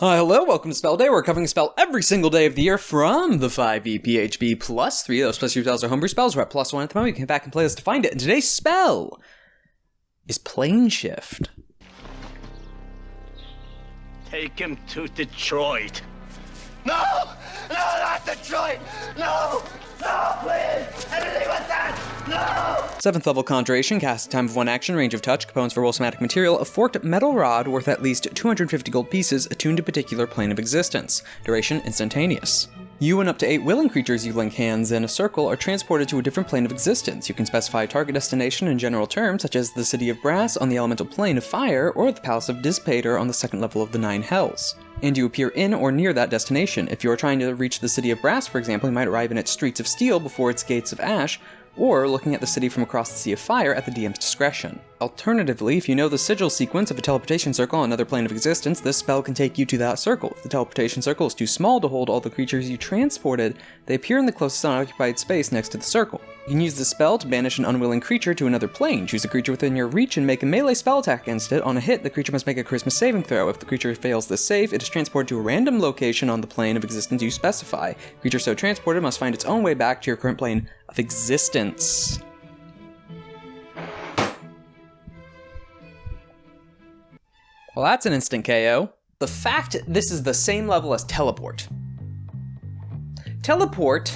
Hello, welcome to Spell Day. We're covering a spell every single day of the year from the 5e PHB plus 3 of those plus 2 spells are homebrew spells. We're at +1 at the moment. You can get back and play this to find it. And today's spell is Plane Shift. Take him to Detroit. No! No, not Detroit! No! No, please! Anything but that! No! 7th level Conjuration, cast time of 1 action, range of touch, components for somatic material, a forked metal rod worth at least 250 gold pieces attuned to a particular plane of existence. Duration instantaneous. You and up to 8 willing creatures you link hands in a circle are transported to a different plane of existence. You can specify a target destination in general terms, such as the City of Brass on the elemental plane of fire, or the Palace of Dispater on the 2nd level of the 9 Hells. And you appear in or near that destination. If you are trying to reach the City of Brass, for example, you might arrive in its Streets of Steel before its Gates of Ash, or looking at the city from across the Sea of Fire at the DM's discretion. Alternatively, if you know the sigil sequence of a teleportation circle on another plane of existence, this spell can take you to that circle. If the teleportation circle is too small to hold all the creatures you transported, they appear in the closest unoccupied space next to the circle. You can use the spell to banish an unwilling creature to another plane. Choose a creature within your reach and make a melee spell attack against it. On a hit, the creature must make a charisma saving throw. If the creature fails this save, it is transported to a random location on the plane of existence you specify. Creature so transported must find its own way back to your current plane of existence. Well, that's an instant KO. The fact this is the same level as Teleport. Teleport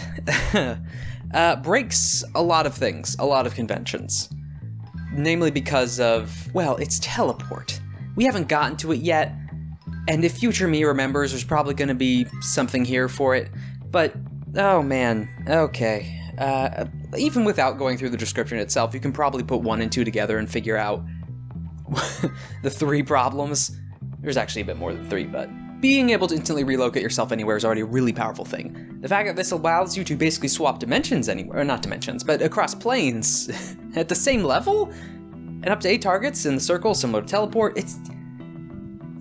breaks a lot of things, a lot of conventions. Namely because of, well, it's Teleport. We haven't gotten to it yet, and if future me remembers, there's probably going to be something here for it, but, oh man, okay. Even without going through the description itself, you can probably put 1 and 2 together and figure out the 3 problems. There's actually a bit more than 3, but being able to instantly relocate yourself anywhere is already a really powerful thing. The fact that this allows you to basically swap dimensions anywhere, or not dimensions, but across planes at the same level, and up to 8 targets in the circle, similar to Teleport, it's,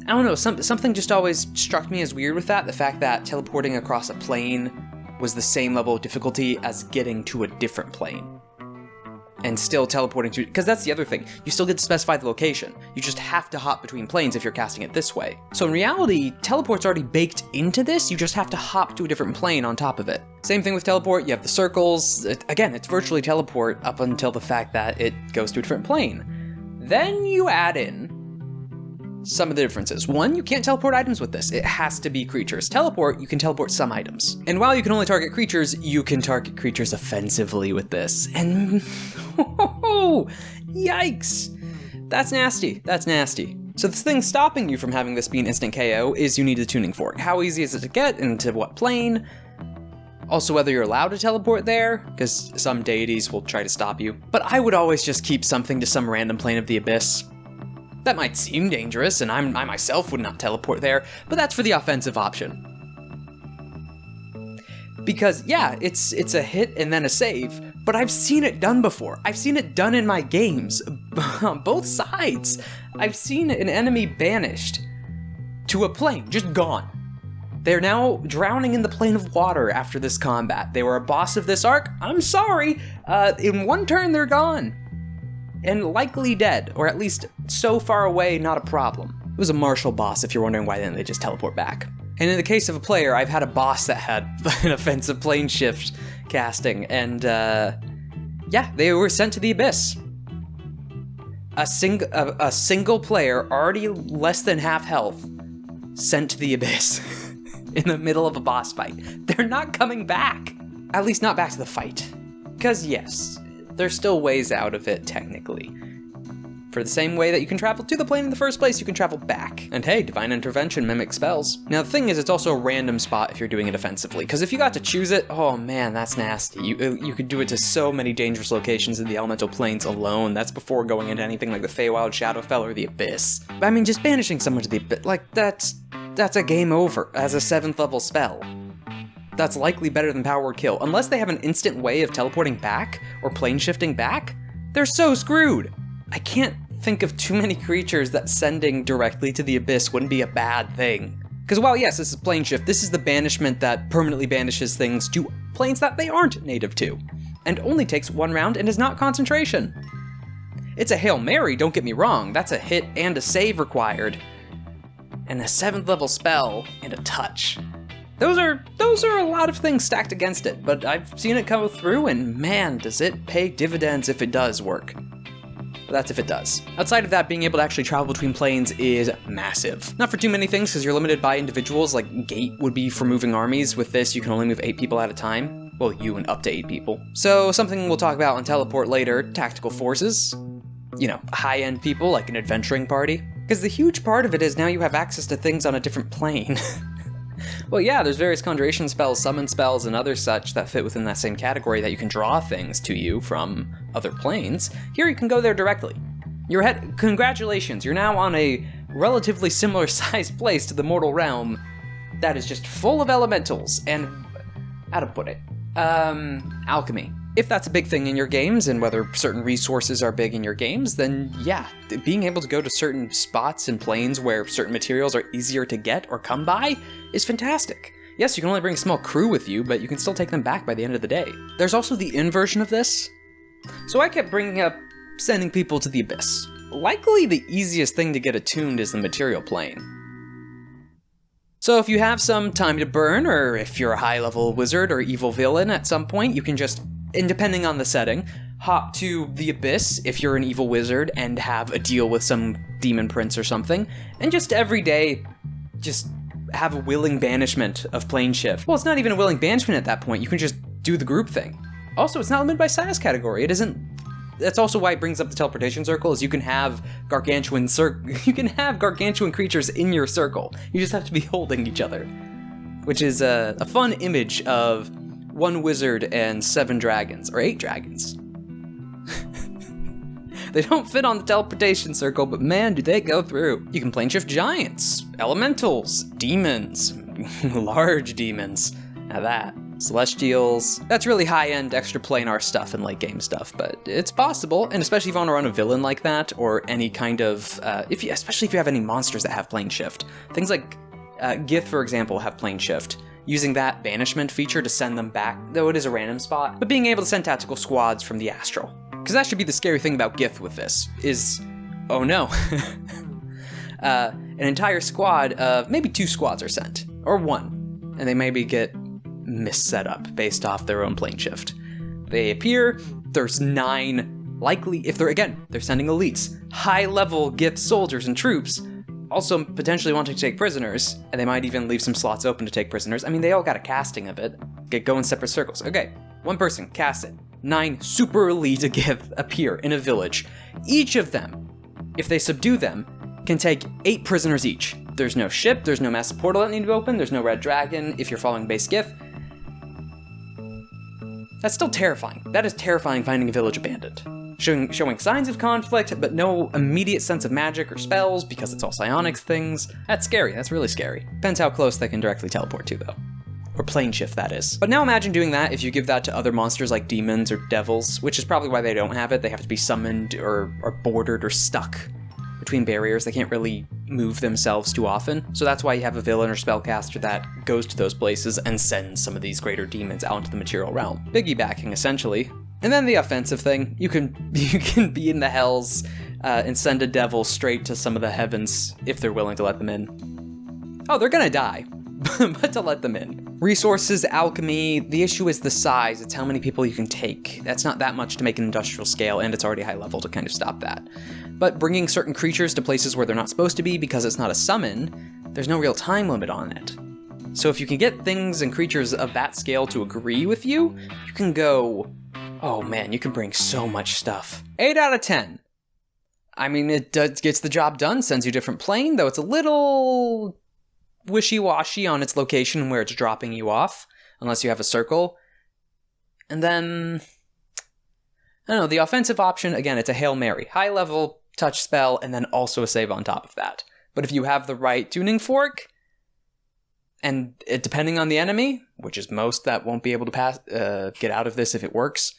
I don't know, something just always struck me as weird with that, the fact that teleporting across a plane was the same level of difficulty as getting to a different plane. And still teleporting to, because that's the other thing, you still get to specify the location. You just have to hop between planes if you're casting it this way. So in reality, teleport's already baked into this, you just have to hop to a different plane on top of it. Same thing with teleport, you have the circles, again, it's virtually teleport up until the fact that it goes to a different plane. Then you add in some of the differences. 1, you can't teleport items with this. It has to be creatures. Teleport, you can teleport some items. And while you can only target creatures, you can target creatures offensively with this. And yikes! That's nasty. That's nasty. So the thing stopping you from having this be an instant KO is you need a tuning fork. How easy is it to get, and to what plane? Also whether you're allowed to teleport there, because some deities will try to stop you. But I would always just keep something to some random plane of the abyss. That might seem dangerous, and I myself would not teleport there, but that's for the offensive option. Because, yeah, it's a hit and then a save, but I've seen it done before. I've seen it done in my games, on both sides. I've seen an enemy banished to a plane, just gone. They're now drowning in the plane of water after this combat. They were a boss of this arc, I'm sorry, in 1 turn they're gone. And likely dead, or at least so far away, not a problem. It was a martial boss, if you're wondering why didn't they just teleport back. And in the case of a player, I've had a boss that had an offensive plane shift casting, and yeah, they were sent to the abyss. A single player, already less than half health, sent to the abyss in the middle of a boss fight. They're not coming back. At least not back to the fight. Because yes, there's still ways out of it, technically. For the same way that you can travel to the plane in the first place, you can travel back. And hey, Divine Intervention mimics spells. Now the thing is, it's also a random spot if you're doing it offensively, because if you got to choose it, oh man, that's nasty. You could do it to so many dangerous locations in the elemental planes alone. That's before going into anything like the Feywild, Shadowfell, or the Abyss. I mean, just banishing someone to the Abyss, like, that's a game over as a 7th level spell. That's likely better than Power Word Kill. Unless they have an instant way of teleporting back, or plane shifting back, they're so screwed. I can't think of too many creatures that sending directly to the Abyss wouldn't be a bad thing. Because while yes, this is plane shift, this is the banishment that permanently banishes things to planes that they aren't native to, and only takes 1 round and is not concentration. It's a Hail Mary, don't get me wrong, that's a hit and a save required. and a 7th level spell, and a touch. Those are a lot of things stacked against it, but I've seen it come through, and man, does it pay dividends if it does work. But that's if it does. Outside of that, being able to actually travel between planes is massive. Not for too many things, because you're limited by individuals, like Gate would be for moving armies. With this, you can only move 8 people at a time. Well, you and up to 8 people. So something we'll talk about on Teleport later, tactical forces. You know, high-end people, like an adventuring party. Because the huge part of it is now you have access to things on a different plane. Well, yeah, there's various conjuration spells, summon spells, and other such that fit within that same category that you can draw things to you from other planes. Here you can go there directly. Congratulations, you're now on a relatively similar sized place to the mortal realm that is just full of elementals and, how to put it, alchemy. If that's a big thing in your games, and whether certain resources are big in your games, then yeah, being able to go to certain spots and planes where certain materials are easier to get or come by is fantastic. Yes, you can only bring a small crew with you, but you can still take them back by the end of the day. There's also the inversion of this. So I kept bringing up sending people to the Abyss. Likely the easiest thing to get attuned is the material plane. So if you have some time to burn, or if you're a high-level wizard or evil villain at some point, you can just, and depending on the setting, hop to the Abyss if you're an evil wizard and have a deal with some demon prince or something, and just every day, just have a willing banishment of plane shift. Well, it's not even a willing banishment at that point, you can just do the group thing. Also, it's not limited by size category, it isn't. That's also why it brings up the teleportation circle, is you can have gargantuan creatures in your circle. You just have to be holding each other. Which is a fun image of 1 wizard and 7 dragons, or 8 dragons. They don't fit on the teleportation circle, but man, do they go through. You can plane shift giants, elementals, demons, large demons, now that. Celestials. That's really high-end extra planar stuff and late-game stuff, but it's possible, and especially if you want to run a villain like that, or any kind of, especially if you have any monsters that have plane shift. Things like Gith, for example, have plane shift. Using that banishment feature to send them back, though it is a random spot, but being able to send tactical squads from the astral. Because that should be the scary thing about Gith with this, is, oh no. An entire squad of, maybe 2 squads are sent, or 1, and they maybe get mis-set up based off their own plane shift. They appear, there's 9, likely, if they're sending elites, high-level Gith soldiers and troops, also potentially wanting to take prisoners, and they might even leave some slots open to take prisoners. I mean, they all got a casting of it. Go in separate circles. Okay, 1 person, cast it. 9 super elite Gith appear in a village. Each of them, if they subdue them, can take 8 prisoners each. There's no ship, there's no massive portal that need to be open, there's no red dragon if you're following base Gith. That's still terrifying. That is terrifying, finding a village abandoned. Showing signs of conflict, but no immediate sense of magic or spells because it's all psionics things. That's scary, that's really scary. Depends how close they can directly teleport to, though. Or plane shift, that is. But now imagine doing that if you give that to other monsters like demons or devils, which is probably why they don't have it. They have to be summoned or bordered or stuck between barriers. They can't really move themselves too often. So that's why you have a villain or spellcaster that goes to those places and sends some of these greater demons out into the material realm. Piggybacking, essentially. And then the offensive thing, you can be in the hells and send a devil straight to some of the heavens if they're willing to let them in. Oh, they're gonna die, but to let them in. Resources, alchemy, the issue is the size. It's how many people you can take. That's not that much to make an industrial scale, and it's already high level to kind of stop that. But bringing certain creatures to places where they're not supposed to be because it's not a summon, there's no real time limit on it. So if you can get things and creatures of that scale to agree with you, you can go, oh man, you can bring so much stuff. 8 out of 10. I mean, it gets the job done, sends you a different plane, though it's a little wishy-washy on its location and where it's dropping you off, unless you have a circle. And then, I don't know, the offensive option, again, it's a Hail Mary. High level, touch spell, and then also a save on top of that. But if you have the right tuning fork, and depending on the enemy, which is most that won't be able to get out of this if it works,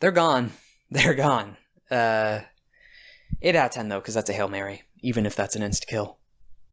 they're gone. They're gone. 8 out of 10 though, because that's a Hail Mary, even if that's an insta-kill.